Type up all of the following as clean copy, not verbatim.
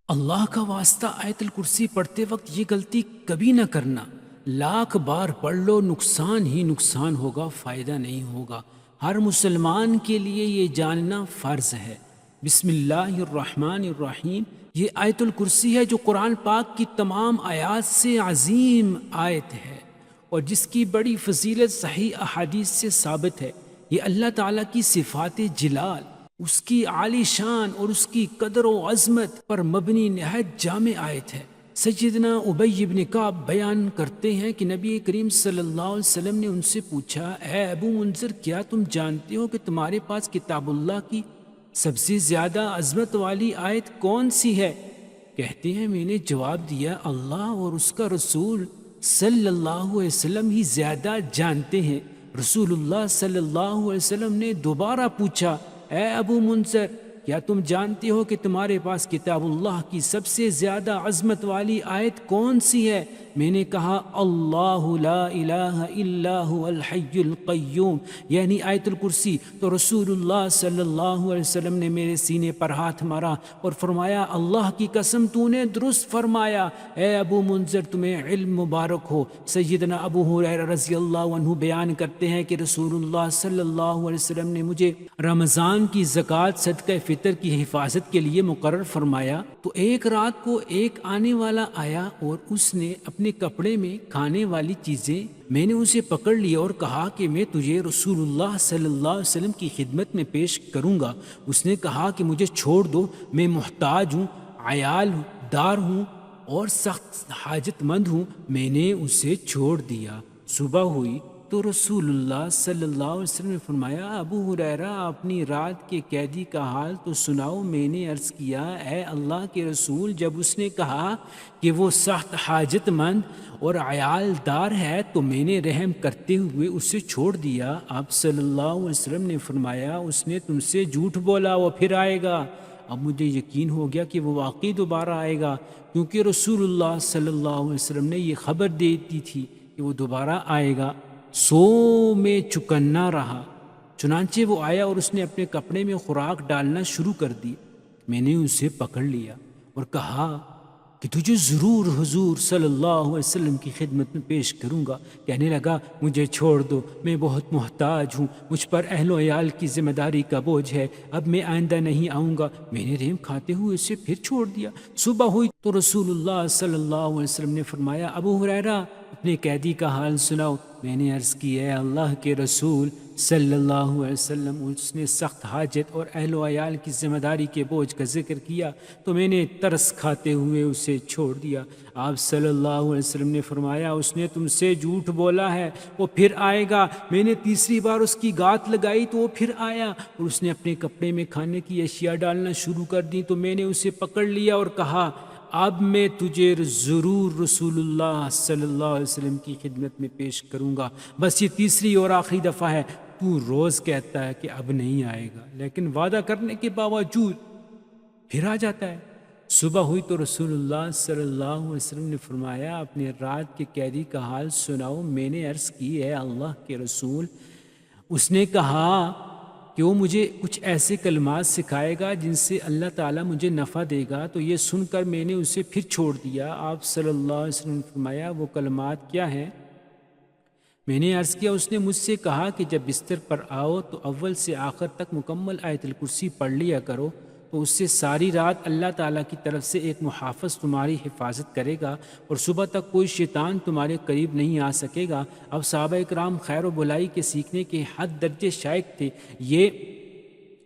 اللہ کا واسطہ آیت الکرسی پڑھتے وقت یہ غلطی کبھی نہ کرنا۔ لاکھ بار پڑھ لو، نقصان ہی نقصان ہوگا، فائدہ نہیں ہوگا۔ ہر مسلمان کے لیے یہ جاننا فرض ہے۔ بسم اللہ الرحمن الرحیم، یہ آیت الکرسی ہے جو قرآن پاک کی تمام آیات سے عظیم آیت ہے اور جس کی بڑی فضیلت صحیح احادیث سے ثابت ہے۔ یہ اللہ تعالیٰ کی صفات جلال، اس کی عالی شان اور اس کی قدر و عظمت پر مبنی نہایت جامع آیت ہے۔ سیدنا ابی بن کعب بیان کرتے ہیں کہ نبی کریم صلی اللہ علیہ وسلم نے ان سے پوچھا، اے ابو منذر، کیا تم جانتے ہو کہ تمہارے پاس کتاب اللہ کی سب سے زیادہ عظمت والی آیت کون سی ہے؟ کہتے ہیں میں نے جواب دیا، اللہ اور اس کا رسول صلی اللہ علیہ وسلم ہی زیادہ جانتے ہیں۔ رسول اللہ صلی اللہ علیہ وسلم نے دوبارہ پوچھا، اے ابو منذر، کیا تم جانتے ہو کہ تمہارے پاس کتاب اللہ کی سب سے زیادہ عظمت والی آیت کون سی ہے؟ میں نے کہا، اللہ لا الہ الا هو الحی القیوم، یعنی آیت الکرسی۔ تو رسول اللہ صلی اللہ علیہ وسلم نے میرے سینے پر ہاتھ مارا اور فرمایا، اللہ کی قسم تو نے درست فرمایا، اے ابو منذر تمہیں علم مبارک ہو۔ سیدنا ابو ہریرہ رضی اللہ عنہ بیان کرتے ہیں کہ رسول اللہ صلی اللہ علیہ وسلم نے مجھے رمضان کی زکوٰۃ صدقہ فطر کی حفاظت کے لیے مقرر فرمایا تو ایک رات کو ایک آنے والا آیا اور اس نے اپنے کپڑے میں کھانے والی چیزیں، میں نے اسے پکڑ لیا اور کہا کہ میں تجھے رسول اللہ صلی اللہ علیہ وسلم کی خدمت میں پیش کروں گا۔ اس نے کہا کہ مجھے چھوڑ دو، میں محتاج ہوں، عیال دار ہوں اور سخت حاجت مند ہوں۔ میں نے اسے چھوڑ دیا۔ صبح ہوئی تو رسول اللہ صلی اللہ علیہ وسلم نے فرمایا، ابو ہریرہ، اپنی رات کے قیدی کا حال تو سناؤ۔ میں نے عرض کیا، اے اللہ کے رسول، جب اس نے کہا کہ وہ سخت حاجت مند اور عیال دار ہے تو میں نے رحم کرتے ہوئے اسے چھوڑ دیا۔ آپ صلی اللہ علیہ وسلم نے فرمایا، اس نے تم سے جھوٹ بولا، وہ پھر آئے گا۔ اب مجھے یقین ہو گیا کہ وہ واقعی دوبارہ آئے گا، کیونکہ رسول اللہ صلی اللہ علیہ وسلم نے یہ خبر دے دی تھی کہ وہ دوبارہ آئے گا۔ سو میں چکنا رہا، چنانچہ وہ آیا اور اس نے اپنے کپڑے میں خوراک ڈالنا شروع کر دی۔ میں نے اسے پکڑ لیا اور کہا کہ تجھے ضرور حضور صلی اللہ علیہ وسلم کی خدمت میں پیش کروں گا۔ کہنے لگا، مجھے چھوڑ دو، میں بہت محتاج ہوں، مجھ پر اہل و عیال کی ذمہ داری کا بوجھ ہے، اب میں آئندہ نہیں آؤں گا۔ میں نے رحم کھاتے ہوئے اسے پھر چھوڑ دیا۔ صبح ہوئی تو رسول اللہ صلی اللہ علیہ وسلم نے فرمایا، ابو ہریرہ، اپنے قیدی کا حال سناؤ۔ میں نے عرض کی، اے اللہ کے رسول صلی اللہ علیہ وسلم، اس نے سخت حاجت اور اہل و عیال کی ذمہ داری کے بوجھ کا ذکر کیا تو میں نے ترس کھاتے ہوئے اسے چھوڑ دیا۔ آپ صلی اللہ علیہ وسلم نے فرمایا، اس نے تم سے جھوٹ بولا ہے، وہ پھر آئے گا۔ میں نے تیسری بار اس کی گات لگائی تو وہ پھر آیا اور اس نے اپنے کپڑے میں کھانے کی اشیاء ڈالنا شروع کر دی تو میں نے اسے پکڑ لیا اور کہا، اب میں تجھے ضرور رسول اللہ صلی اللہ علیہ وسلم کی خدمت میں پیش کروں گا۔ بس یہ تیسری اور آخری دفعہ ہے۔ تو روز کہتا ہے کہ اب نہیں آئے گا، لیکن وعدہ کرنے کے باوجود پھر آ جاتا ہے۔ صبح ہوئی تو رسول اللہ صلی اللہ علیہ وسلم نے فرمایا، اپنے رات کے قیدی کا حال سناؤ۔ میں نے عرض کی، اے اللہ کے رسول، اس نے کہا کہ وہ مجھے کچھ ایسے کلمات سکھائے گا جن سے اللہ تعالیٰ مجھے نفع دے گا۔ تو یہ سن کر میں نے اسے پھر چھوڑ دیا۔ آپ صلی اللہ علیہ وسلم نے فرمایا، وہ کلمات کیا ہیں؟ میں نے عرض کیا، اس نے مجھ سے کہا کہ جب بستر پر آؤ تو اول سے آخر تک مکمل آیت الکرسی پڑھ لیا کرو، تو اس سے ساری رات اللہ تعالیٰ کی طرف سے ایک محافظ تمہاری حفاظت کرے گا اور صبح تک کوئی شیطان تمہارے قریب نہیں آ سکے گا۔ اب صحابہ اکرام خیر و بلائی کے سیکھنے کے حد درجے شائق تھے۔ یہ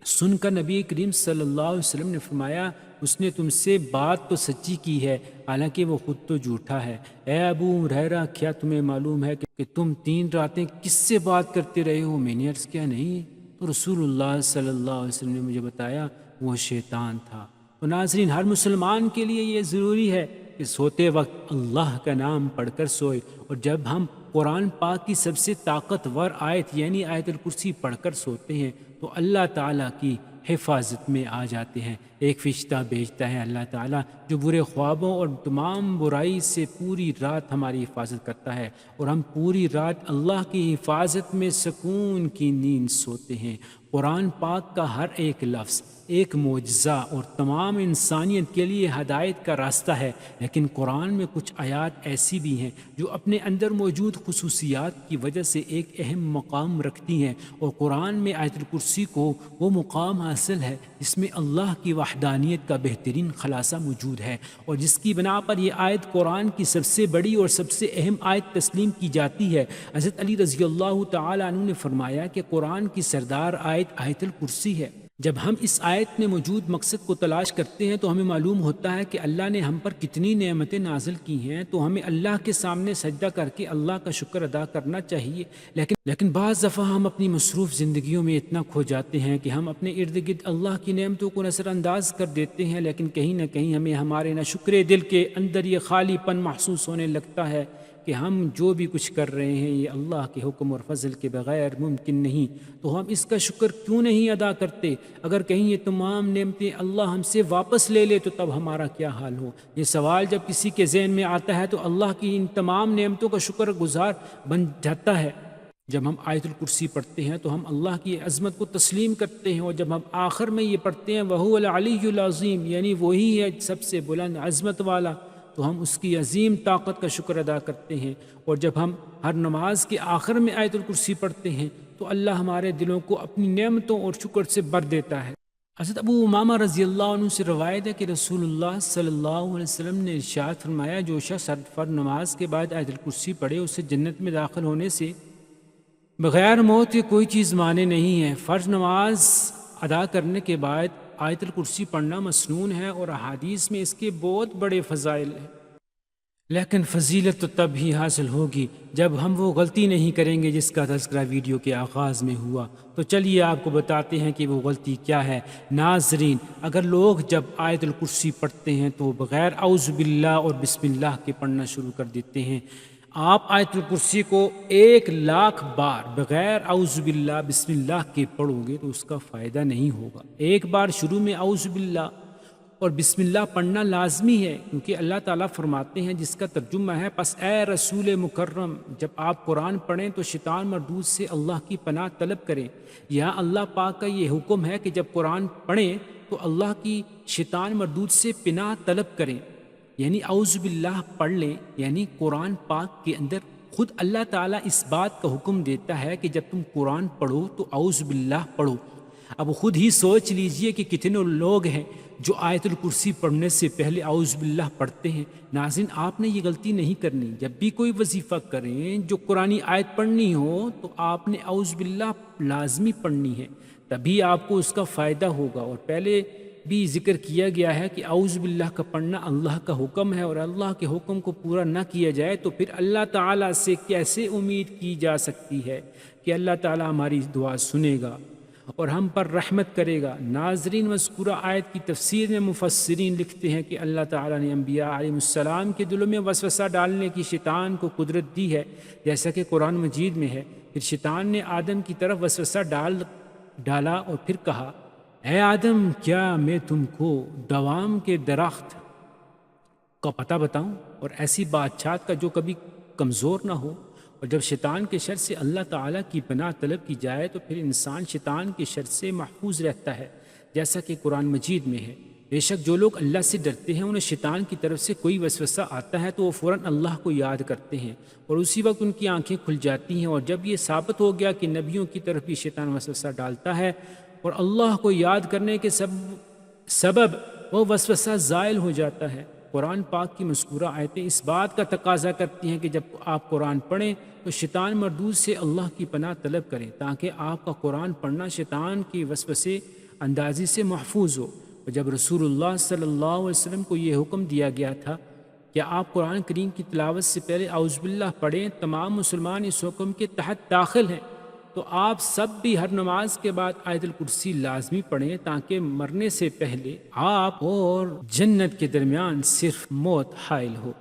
سن کر نبی کریم صلی اللہ علیہ وسلم نے فرمایا، اس نے تم سے بات تو سچی کی ہے، حالانکہ وہ خود تو جھوٹا ہے۔ اے ابو ہریرہ، کیا تمہیں معلوم ہے کہ تم 3 راتیں کس سے بات کرتے رہے ہو؟ میں نے عرض کیا، نہیں۔ تو رسول اللہ صلی اللہ علیہ وسلم نے مجھے بتایا، وہ شیطان تھا۔ تو ناظرین، ہر مسلمان کے لیے یہ ضروری ہے کہ سوتے وقت اللہ کا نام پڑھ کر سوئے، اور جب ہم قرآن پاک کی سب سے طاقتور آیت یعنی آیت الکرسی پڑھ کر سوتے ہیں تو اللہ تعالیٰ کی حفاظت میں آ جاتے ہیں۔ ایک فرشتہ بھیجتا ہے اللہ تعالیٰ جو برے خوابوں اور تمام برائی سے پوری رات ہماری حفاظت کرتا ہے، اور ہم پوری رات اللہ کی حفاظت میں سکون کی نیند سوتے ہیں۔ قرآن پاک کا ہر ایک لفظ ایک معجزہ اور تمام انسانیت کے لیے ہدایت کا راستہ ہے، لیکن قرآن میں کچھ آیات ایسی بھی ہیں جو اپنے اندر موجود خصوصیات کی وجہ سے ایک اہم مقام رکھتی ہیں، اور قرآن میں آیت الکرسی کو وہ مقام حاصل ہے جس میں اللہ کی وحدانیت کا بہترین خلاصہ موجود ہے، اور جس کی بنا پر یہ آیت قرآن کی سب سے بڑی اور سب سے اہم آیت تسلیم کی جاتی ہے۔ حضرت علی رضی اللہ تعالی عنہ نے فرمایا کہ قرآن کی سردار آیت الکرسی ہے۔ جب ہم اس آیت میں موجود مقصد کو تلاش کرتے ہیں تو ہمیں معلوم ہوتا ہے کہ اللہ نے ہم پر کتنی نعمتیں نازل کی ہیں، تو ہمیں اللہ کے سامنے سجدہ کر کے اللہ کا شکر ادا کرنا چاہیے، لیکن بعض دفعہ ہم اپنی مصروف زندگیوں میں اتنا کھو جاتے ہیں کہ ہم اپنے ارد گرد اللہ کی نعمتوں کو نظر انداز کر دیتے ہیں، لیکن کہیں نہ کہیں ہمیں ہمارے ناشکرے دل کے اندر یہ خالی پن محسوس ہونے لگتا ہے کہ ہم جو بھی کچھ کر رہے ہیں یہ اللہ کے حکم اور فضل کے بغیر ممکن نہیں، تو ہم اس کا شکر کیوں نہیں ادا کرتے؟ اگر کہیں یہ تمام نعمتیں اللہ ہم سے واپس لے لے تو تب ہمارا کیا حال ہو؟ یہ سوال جب کسی کے ذہن میں آتا ہے تو اللہ کی ان تمام نعمتوں کا شکر گزار بن جاتا ہے۔ جب ہم آیت الکرسی پڑھتے ہیں تو ہم اللہ کی عظمت کو تسلیم کرتے ہیں، اور جب ہم آخر میں یہ پڑھتے ہیں وَهُوَ الْعَلِيُّ الْعَظِيمُ، یعنی وہی ہے سب سے بلند عظمت والا، تو ہم اس کی عظیم طاقت کا شکر ادا کرتے ہیں۔ اور جب ہم ہر نماز کے آخر میں آیت الکرسی پڑھتے ہیں تو اللہ ہمارے دلوں کو اپنی نعمتوں اور شکر سے بھر دیتا ہے۔ حضرت ابو امامہ رضی اللہ عنہ سے روایت ہے کہ رسول اللہ صلی اللہ علیہ وسلم نے ارشاد فرمایا، جو شخص ہر فرض نماز کے بعد آیت الکرسی پڑھے اسے جنت میں داخل ہونے سے بغیر موت کے کوئی چیز مانے نہیں ہے۔ فرض نماز ادا کرنے کے بعد آیت الکرسی پڑھنا مسنون ہے، اور احادیث میں اس کے بہت بڑے فضائل ہیں، لیکن فضیلت تو تب ہی حاصل ہوگی جب ہم وہ غلطی نہیں کریں گے جس کا تذکرہ ویڈیو کے آغاز میں ہوا۔ تو چلیے آپ کو بتاتے ہیں کہ وہ غلطی کیا ہے۔ ناظرین، اگر لوگ جب آیت الکرسی پڑھتے ہیں تو بغیر اعوذ باللہ اور بسم اللہ کے پڑھنا شروع کر دیتے ہیں۔ آپ آیت الکرسی کو 1,00,000 بار بغیر اعوذ باللہ بسم اللہ کے پڑھو گے تو اس کا فائدہ نہیں ہوگا۔ ایک بار شروع میں اعوذ باللہ اور بسم اللہ پڑھنا لازمی ہے، کیونکہ اللہ تعالیٰ فرماتے ہیں جس کا ترجمہ ہے، پس اے رسول مکرم جب آپ قرآن پڑھیں تو شیطان مردود سے اللہ کی پناہ طلب کریں۔ یہاں اللہ پاک کا یہ حکم ہے کہ جب قرآن پڑھیں تو اللہ کی شیطان مردود سے پناہ طلب کریں، یعنی اعوذ باللہ پڑھ لیں۔ یعنی قرآن پاک کے اندر خود اللہ تعالیٰ اس بات کا حکم دیتا ہے کہ جب تم قرآن پڑھو تو اعوذ باللہ پڑھو۔ اب خود ہی سوچ لیجئے کہ کتنے لوگ ہیں جو آیت الکرسی پڑھنے سے پہلے اعوذ باللہ پڑھتے ہیں۔ ناظرین، آپ نے یہ غلطی نہیں کرنی۔ جب بھی کوئی وظیفہ کریں جو قرآنی آیت پڑھنی ہو تو آپ نے اعوذ باللہ لازمی پڑھنی ہے، تبھی آپ کو اس کا فائدہ ہوگا۔ اور پہلے بھی ذکر کیا گیا ہے کہ اعوذ باللہ کا پڑھنا اللہ کا حکم ہے، اور اللہ کے حکم کو پورا نہ کیا جائے تو پھر اللہ تعالیٰ سے کیسے امید کی جا سکتی ہے کہ اللہ تعالیٰ ہماری دعا سنے گا اور ہم پر رحمت کرے گا۔ ناظرین، مذکورہ آیت کی تفسیر میں مفسرین لکھتے ہیں کہ اللہ تعالیٰ نے انبیاء علیہ السلام کے دلوں میں وسوسہ ڈالنے کی شیطان کو قدرت دی ہے، جیسا کہ قرآن مجید میں ہے۔ پھر شیطان نے آدم کی طرف وسوسہ ڈالا اور پھر کہا، اے آدم، کیا میں تم کو دوام کے درخت کا پتہ بتاؤں، اور ایسی بادشاہت کا جو کبھی کمزور نہ ہو؟ اور جب شیطان کے شر سے اللہ تعالیٰ کی پناہ طلب کی جائے تو پھر انسان شیطان کے شر سے محفوظ رہتا ہے، جیسا کہ قرآن مجید میں ہے۔ بے شک جو لوگ اللہ سے ڈرتے ہیں انہیں شیطان کی طرف سے کوئی وسوسہ آتا ہے تو وہ فوراً اللہ کو یاد کرتے ہیں، اور اسی وقت ان کی آنکھیں کھل جاتی ہیں۔ اور جب یہ ثابت ہو گیا کہ نبیوں کی طرف بھی شیطان وسوسہ ڈالتا ہے اور اللہ کو یاد کرنے کے سبب وہ وسوسہ زائل ہو جاتا ہے۔ قرآن پاک کی مذکورہ آیتیں اس بات کا تقاضا کرتی ہیں کہ جب آپ قرآن پڑھیں تو شیطان مردود سے اللہ کی پناہ طلب کریں، تاکہ آپ کا قرآن پڑھنا شیطان کی وسوسے اندازی سے محفوظ ہو۔ اور جب رسول اللہ صلی اللہ علیہ وسلم کو یہ حکم دیا گیا تھا کہ آپ قرآن کریم کی تلاوت سے پہلے اعوذ باللہ پڑھیں، تمام مسلمان اس حکم کے تحت داخل ہیں، تو آپ سب بھی ہر نماز کے بعد آیت الکرسی لازمی پڑھیں، تاکہ مرنے سے پہلے آپ اور جنت کے درمیان صرف موت حائل ہو۔